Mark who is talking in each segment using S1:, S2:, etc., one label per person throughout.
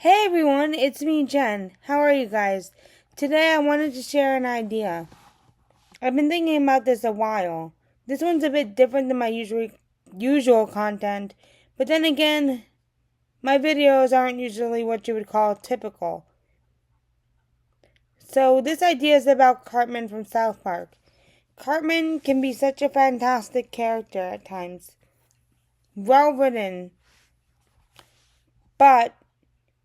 S1: Hey everyone, it's me, Jen. How are you guys? Today I wanted to share an idea. I've been thinking about this a while. This one's a bit different than my usual content, but then again, my videos aren't usually what you would call typical. So this idea is about Cartman from South Park. Cartman can be such a fantastic character at times. Well written, but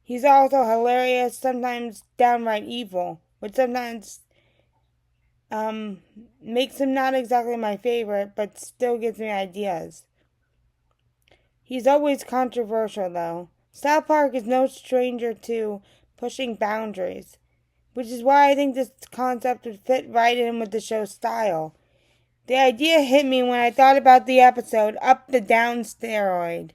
S1: he's also hilarious, sometimes downright evil, which sometimes makes him not exactly my favorite, but still gives me ideas. He's always controversial, though. South Park is no stranger to pushing boundaries, which is why I think this concept would fit right in with the show's style. The idea hit me when I thought about the episode Up the Down Steroid.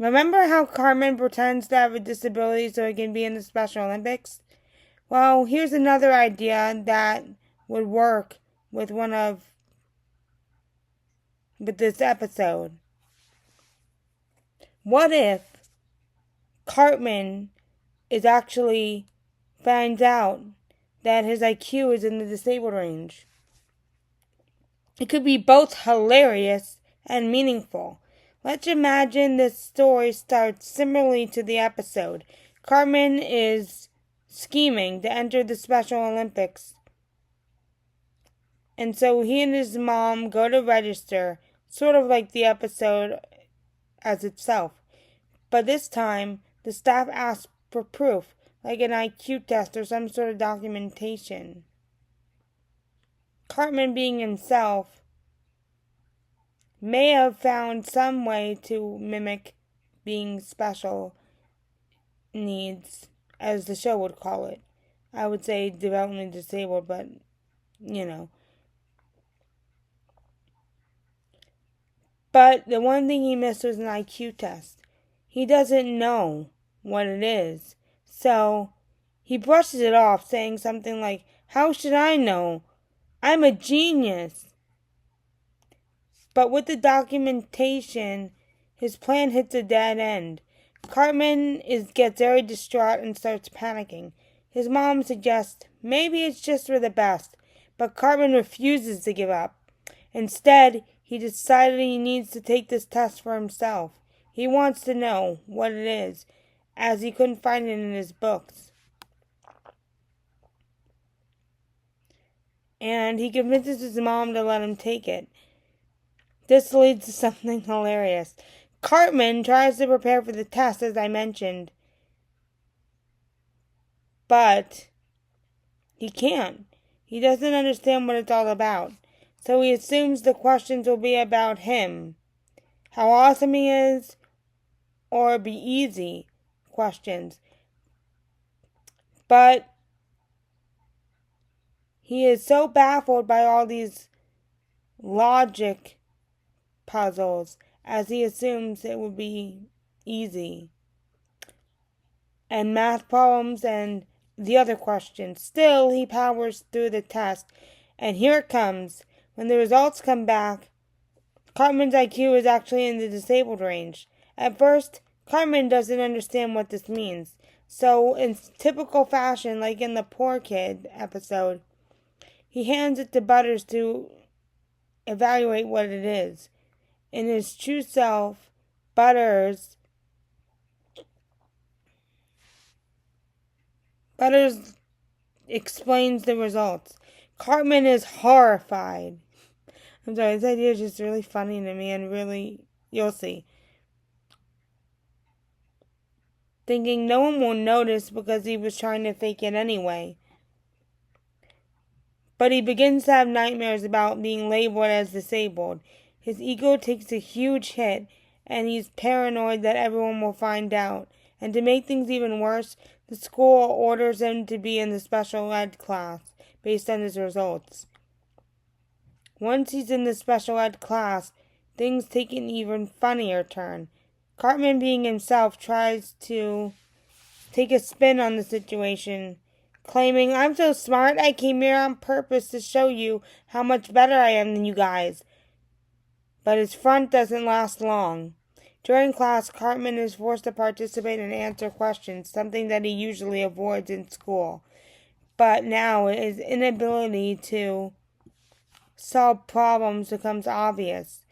S1: Remember how Cartman pretends to have a disability so he can be in the Special Olympics? Well, here's another idea that would work with this episode. What if Cartman finds out that his IQ is in the disabled range? It could be both hilarious and meaningful. Let's imagine this story starts similarly to the episode. Cartman is scheming to enter the Special Olympics. And so he and his mom go to register, sort of like the episode as itself. But this time, the staff asks for proof, like an IQ test or some sort of documentation. Cartman, being himself, may have found some way to mimic being special needs, as the show would call it. I would say developmentally disabled, but, you know. But the one thing he missed was an IQ test. He doesn't know what it is. So he brushes it off, saying something like, "How should I know? I'm a genius." But with the documentation, his plan hits a dead end. Cartman gets very distraught and starts panicking. His mom suggests maybe it's just for the best, but Cartman refuses to give up. Instead, he decided he needs to take this test for himself. He wants to know what it is, as he couldn't find it in his books. And he convinces his mom to let him take it. This leads to something hilarious. Cartman tries to prepare for the test, as I mentioned, but he can't. He doesn't understand what it's all about. So he assumes the questions will be about him, how awesome he is, or be easy questions. But he is so baffled by all these logic puzzles, as he assumes it will be easy, and math problems and the other questions. Still, he powers through the test, and here it comes. When the results come back, Cartman's IQ is actually in the disabled range. At first, Cartman doesn't understand what this means. So, in typical fashion, like in the Poor Kid episode, he hands it to Butters to evaluate what it is. In his true self, Butters explains the results. Cartman is horrified. I'm sorry, this idea is just really funny to me, and really, you'll see. Thinking no one will notice because he was trying to fake it anyway. But he begins to have nightmares about being labeled as disabled. His ego takes a huge hit, and he's paranoid that everyone will find out. And to make things even worse, the school orders him to be in the special ed class based on his results. Once he's in the special ed class, things take an even funnier turn. Cartman, being himself, tries to take a spin on the situation, claiming, "I'm so smart, I came here on purpose to show you how much better I am than you guys." But his front doesn't last long. During class, Cartman is forced to participate and answer questions, something that he usually avoids in school. But now his inability to solve problems becomes obvious.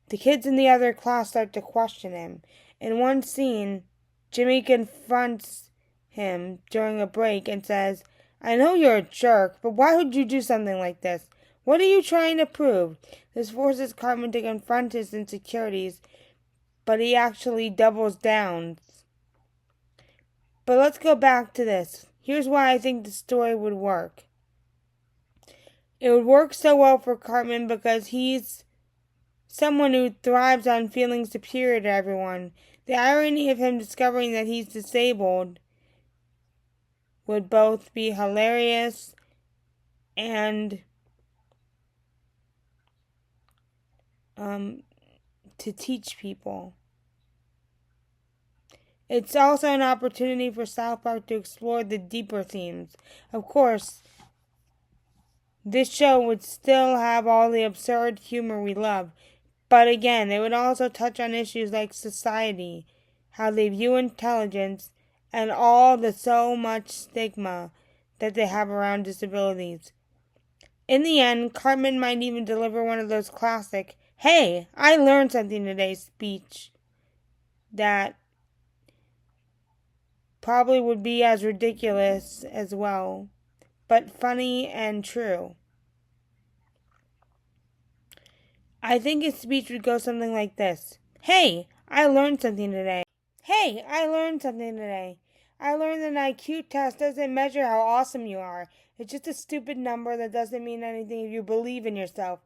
S1: The kids in the other class start to question him. In one scene, Jimmy confronts him during a break and says, "I know you're a jerk, but why would you do something like this? What are you trying to prove?" This forces Cartman to confront his insecurities, but he actually doubles down. But let's go back to this. Here's why I think the story would work. It would work so well for Cartman because he's someone who thrives on feeling superior to everyone. The irony of him discovering that he's disabled would both be hilarious and to teach people. It's also an opportunity for South Park to explore the deeper themes. Of course, this show would still have all the absurd humor we love, but again, it would also touch on issues like society, how they view intelligence, and all the so much stigma that they have around disabilities. In the end, Cartman might even deliver one of those classic, "Hey, I learned something today" speech that probably would be as ridiculous as well, but funny and true. I think his speech would go something like this. "Hey, I learned something today. Hey, I learned something today. I learned that an IQ test doesn't measure how awesome you are. It's just a stupid number that doesn't mean anything if you believe in yourself.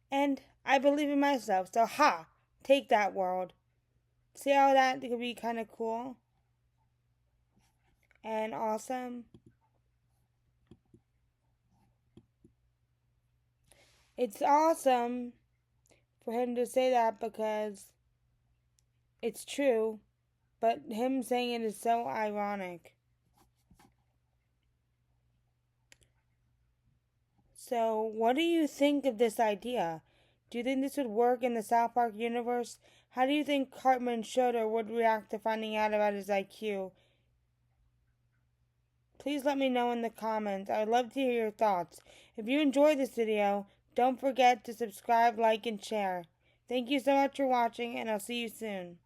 S1: And I believe in myself, so ha! Take that, world." See how that could be kind of cool and awesome? It's awesome for him to say that because it's true, but him saying it is so ironic. So, what do you think of this idea? Do you think this would work in the South Park universe? How do you think Cartman should or would react to finding out about his IQ? Please let me know in the comments. I would love to hear your thoughts. If you enjoyed this video, don't forget to subscribe, like, and share. Thank you so much for watching, and I'll see you soon.